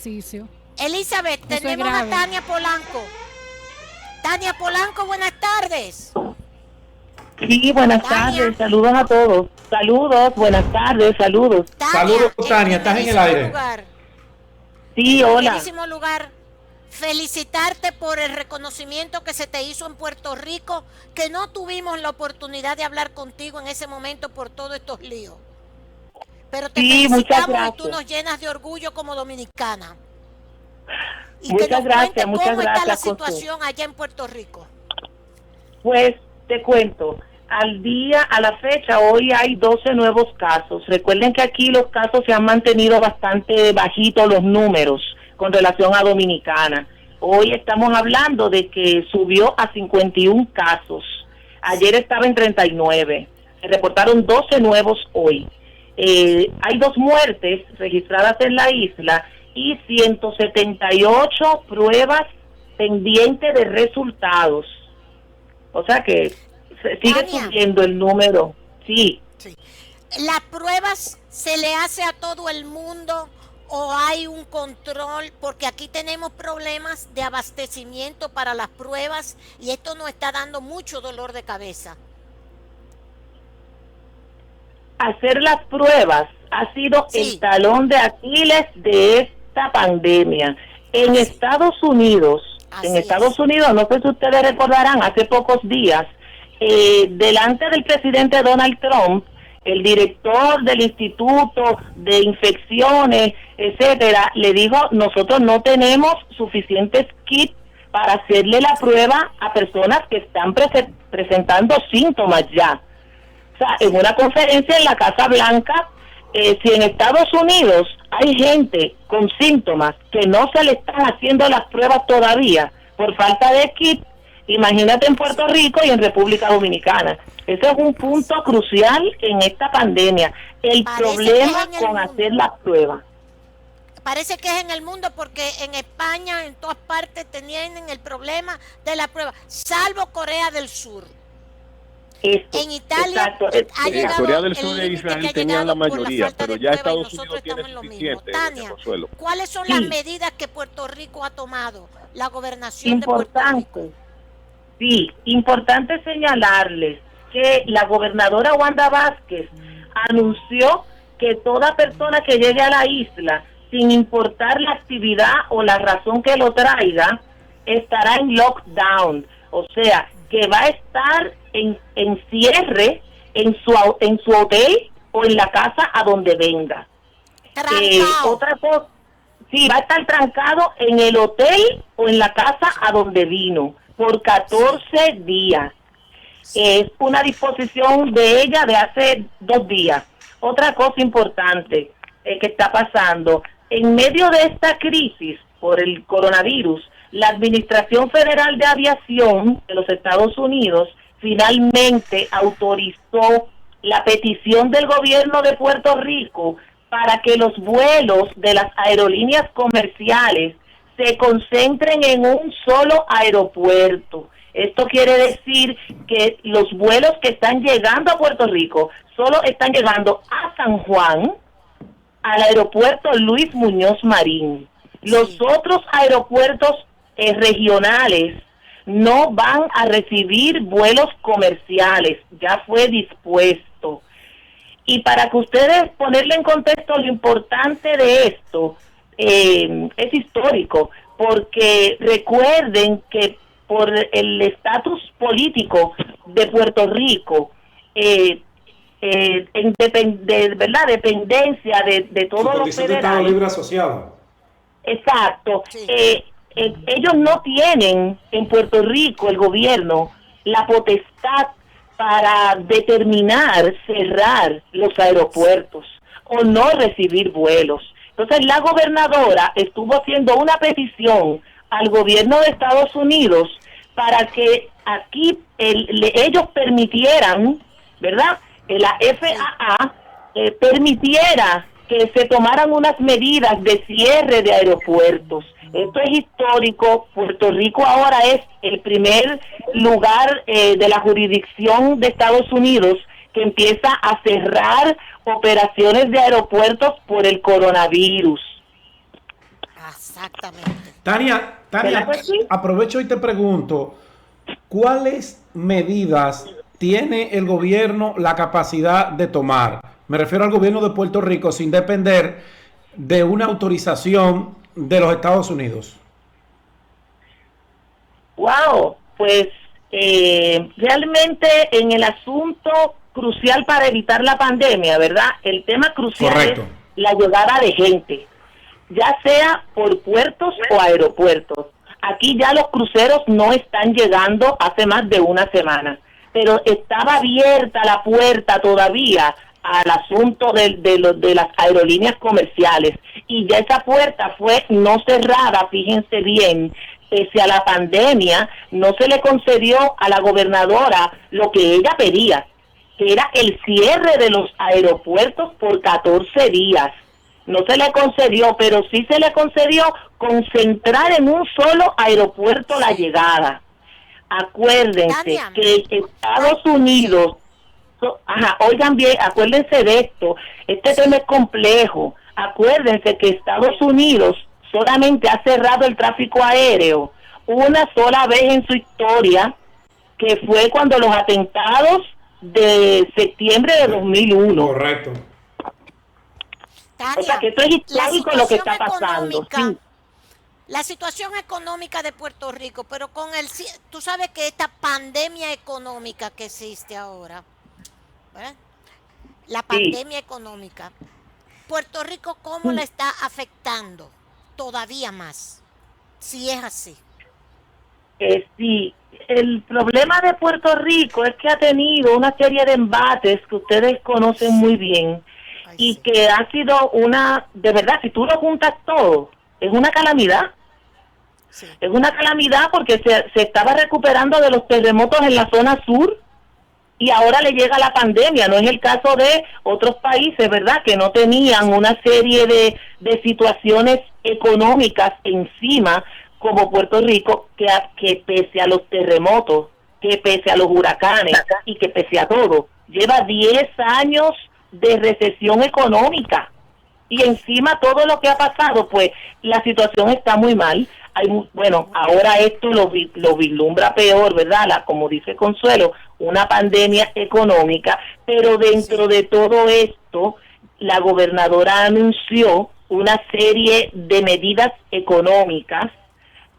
ejercicio. Elizabeth, Eso tenemos a Tania Polanco. Tania Polanco, buenas tardes. Sí, buenas tardes, saludos a todos. Saludos, buenas tardes, saludos. Saludos, Tania, estás en el aire. Sí, hola. En primerísimo lugar, felicitarte por el reconocimiento que se te hizo en Puerto Rico, que no tuvimos la oportunidad de hablar contigo en ese momento por todos estos líos. Pero te felicitamos y tú nos llenas de orgullo como dominicana. Y muchas que nos gracias, cuentes cómo está la situación allá en Puerto Rico. Pues te cuento, a la fecha, hoy hay 12 nuevos casos. Recuerden que aquí los casos se han mantenido bastante bajitos los números con relación a Dominicana. Hoy estamos hablando de que subió a 51 casos. Ayer estaba en 39. Se reportaron 12 nuevos hoy. Hay 2 muertes registradas en la isla y 178 pruebas pendientes de resultados. O sea que sigue subiendo el número. Sí. ¿Las pruebas se le hace a todo el mundo o hay un control? Porque aquí tenemos problemas de abastecimiento para las pruebas y esto nos está dando mucho dolor de cabeza. Hacer las pruebas ha sido el talón de Aquiles de esta pandemia. En Estados Unidos, no sé si ustedes recordarán, hace pocos días, delante del presidente Donald Trump, el director del Instituto de Infecciones, etcétera, le dijo, nosotros no tenemos suficientes kits para hacerle la prueba a personas que están presentando síntomas ya. O sea, en una conferencia en la Casa Blanca, si en Estados Unidos hay gente con síntomas que no se le están haciendo las pruebas todavía por falta de kit, imagínate en Puerto Rico y en República Dominicana. Ese es un punto crucial en esta pandemia, el problema con hacer las pruebas. Parece que es en el mundo porque en España, en todas partes, tienen el problema de la prueba, salvo Corea del Sur. En Italia ha llegado Corea del Sur e Israel tenían la mayoría, pero ya Estados Unidos tiene suficiente. Tania, ¿cuáles son las medidas que Puerto Rico ha tomado, la gobernación de Puerto Rico? Sí, importante señalarles que la gobernadora Wanda Vázquez anunció que toda persona que llegue a la isla, sin importar la actividad o la razón que lo traiga, estará en lockdown, o sea, que va a estar en cierre en su hotel o en la casa a donde venga. Otra cosa, sí, va a estar trancado en el hotel o en la casa a donde vino por 14 días. Es una disposición de ella de hace 2 días. Otra cosa importante que está pasando, en medio de esta crisis por el coronavirus, la Administración Federal de Aviación de los Estados Unidos finalmente autorizó la petición del gobierno de Puerto Rico para que los vuelos de las aerolíneas comerciales se concentren en un solo aeropuerto. Esto quiere decir que los vuelos que están llegando a Puerto Rico solo están llegando a San Juan, al aeropuerto Luis Muñoz Marín. Los otros aeropuertos regionales no van a recibir vuelos comerciales, ya fue dispuesto. Y para que ustedes ponerle en contexto lo importante de esto, es histórico, porque recuerden que por el estatus político de Puerto Rico, dependencia de todo lo federal. Libre asociado. Exacto. Ellos no tienen en Puerto Rico, el gobierno, la potestad para determinar cerrar los aeropuertos o no recibir vuelos. Entonces la gobernadora estuvo haciendo una petición al gobierno de Estados Unidos para que aquí ellos permitieran, ¿verdad? La FAA permitiera que se tomaran unas medidas de cierre de aeropuertos. Esto es histórico. Puerto Rico ahora es el primer lugar de la jurisdicción de Estados Unidos que empieza a cerrar operaciones de aeropuertos por el coronavirus. Exactamente. Tania, aprovecho y te pregunto, ¿cuáles medidas tiene el gobierno la capacidad de tomar? Me refiero al gobierno de Puerto Rico sin depender de una autorización de los Estados Unidos. Wow, pues realmente en el asunto crucial para evitar la pandemia, ¿verdad? El tema crucial Correcto. es la llegada de gente, ya sea por puertos o aeropuertos. Aquí ya los cruceros no están llegando hace más de una semana, pero estaba abierta la puerta todavía al asunto de las aerolíneas comerciales, y ya esa puerta fue no cerrada, fíjense bien. Pese a la pandemia, no se le concedió a la gobernadora lo que ella pedía, que era el cierre de los aeropuertos por 14 días. No se le concedió, pero sí se le concedió concentrar en un solo aeropuerto la llegada. Acuérdense, Tania, que Estados Unidos, oigan bien, acuérdense de esto, este tema es complejo. Acuérdense que Estados Unidos solamente ha cerrado el tráfico aéreo una sola vez en su historia, que fue cuando los atentados de septiembre de 2001. Correcto. Tania, o sea que esto es histórico lo que está pasando. Sí. La situación económica de Puerto Rico, pero tú sabes que esta pandemia económica que existe ahora, ¿verdad? La pandemia económica, Puerto Rico, ¿cómo la está afectando todavía más? Si es así. Sí, el problema de Puerto Rico es que ha tenido una serie de embates que ustedes conocen muy bien. Y sí, que ha sido de verdad, si tú lo juntas todo, es una calamidad. Sí. Es una calamidad porque se estaba recuperando de los terremotos en la zona sur y ahora le llega la pandemia. No es el caso de otros países, ¿verdad?, que no tenían una serie de situaciones económicas encima, como Puerto Rico, que pese a los terremotos, que pese a los huracanes y que pese a todo, lleva 10 años de recesión económica, y encima todo lo que ha pasado, pues la situación está muy mal. Ahora esto lo vislumbra peor, ¿verdad? Como dice Consuelo, una pandemia económica, pero dentro de todo esto, la gobernadora anunció una serie de medidas económicas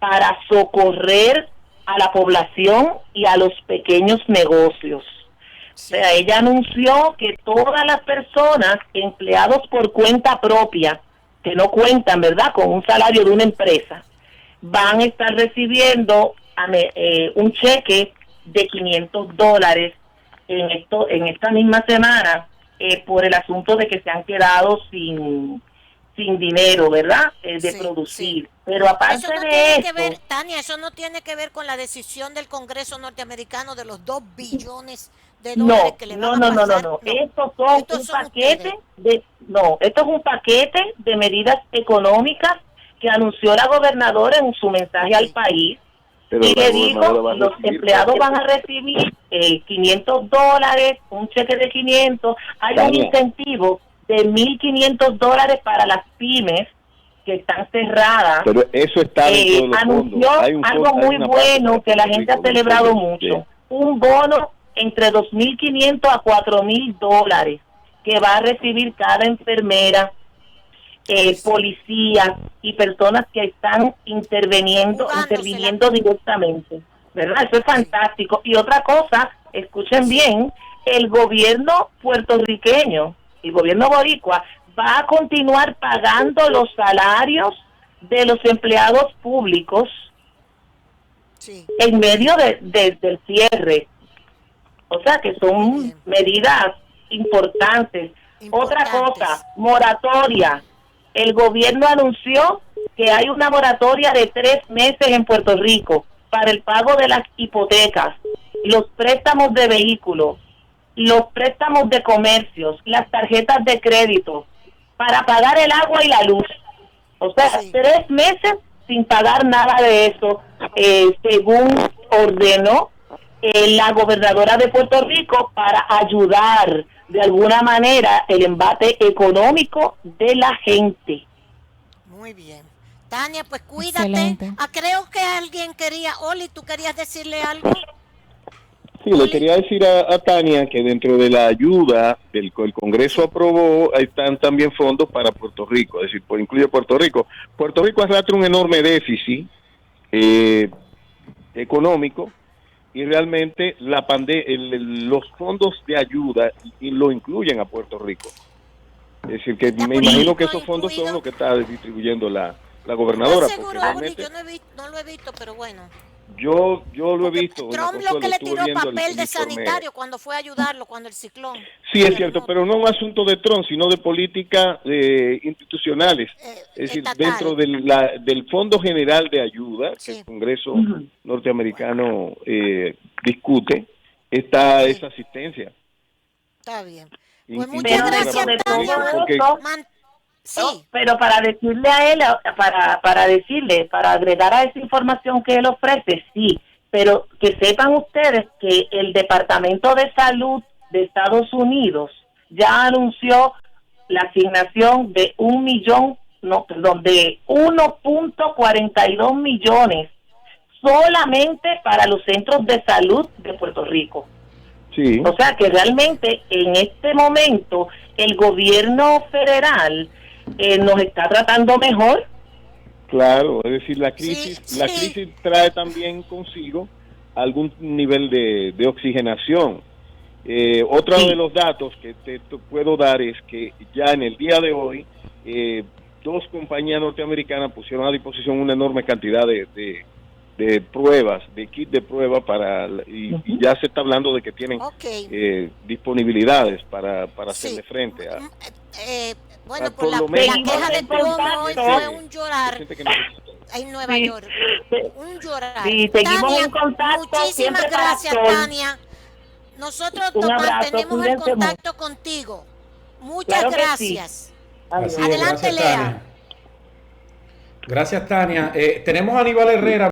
para socorrer a la población y a los pequeños negocios. O sea, ella anunció que todas las personas empleados por cuenta propia, que no cuentan, ¿verdad?, con un salario de una empresa, van a estar recibiendo un cheque de $500 en esta misma semana, por el asunto de que se han quedado sin dinero, ¿verdad?, de producir. Sí. Pero aparte eso no de tiene eso, que ver, Tania, eso no tiene que ver con la decisión del Congreso norteamericano de los $2 billones de dólares que le van a pasar. No. Estos son un paquete esto es un paquete de medidas económicas que anunció la gobernadora en su mensaje al país. Pero y le dijo, los empleados van a recibir $500, un cheque de 500, hay un incentivo de $1,500 para las pymes que están cerradas. Pero eso está dentro de los anunció fondos. Algo muy bueno que la gente ha celebrado mucho, un bono entre $2,500 a $4,000 que va a recibir cada enfermera, policías y personas que están interviniendo directamente, ¿verdad? Eso es fantástico. Y otra cosa, escuchen bien, el gobierno puertorriqueño, el gobierno boricua, va a continuar pagando los salarios de los empleados públicos en medio del cierre. O sea que son medidas importantes. Otra cosa, moratoria. El gobierno anunció que hay una moratoria de 3 meses en Puerto Rico para el pago de las hipotecas, los préstamos de vehículos, los préstamos de comercios, las tarjetas de crédito, para pagar el agua y la luz. O sea, 3 meses sin pagar nada de eso, según ordenó la gobernadora de Puerto Rico, para ayudar de alguna manera el embate económico de la gente. Muy bien. Tania, pues cuídate. Excelente. Creo que alguien quería, Oli, ¿tú querías decirle algo? Sí, le quería decir a Tania que dentro de la ayuda del el Congreso aprobó, están también fondos para Puerto Rico, es decir, incluye Puerto Rico. Puerto Rico arrastra un enorme déficit económico y realmente los fondos de ayuda lo incluyen a Puerto Rico. Es decir, que me imagino que esos fondos son los que está distribuyendo la gobernadora. Seguro, Oli, yo no lo he visto, pero bueno. Yo lo he visto. Trump lo que le tiró papel de sanitario cuando fue a ayudarlo, cuando el ciclón. Sí, es cierto, pero no un asunto de Trump, sino de políticas institucionales. Es decir, dentro del Fondo General de Ayuda que el Congreso norteamericano discute, está esa asistencia. Está bien. Pues muchas gracias, Tania. Sí. No, pero para decirle a él, para agregar a esa información que él ofrece, sí, pero que sepan ustedes que el Departamento de Salud de Estados Unidos ya anunció la asignación de de 1.42 millones solamente para los centros de salud de Puerto Rico. Sí. O sea que realmente en este momento el gobierno federal nos está tratando mejor. Claro, es decir, la crisis trae también consigo algún nivel de oxigenación. Otro de los datos que te puedo dar es que ya en el día de hoy 2 compañías norteamericanas pusieron a disposición una enorme cantidad de pruebas, de kit de prueba y ya se está hablando de que tienen disponibilidades para hacerle frente a... bueno, por la queja de plomo hoy fue un llorar en Nueva York. Un llorar. Sí, seguimos Tania, en contacto. Muchísimas gracias, Tania. Nosotros mantenemos el contacto contigo. Muchas gracias. Sí. Adelante, Gracias, Lea. Tania. Gracias, Tania. Tenemos a Aníbal Herrera.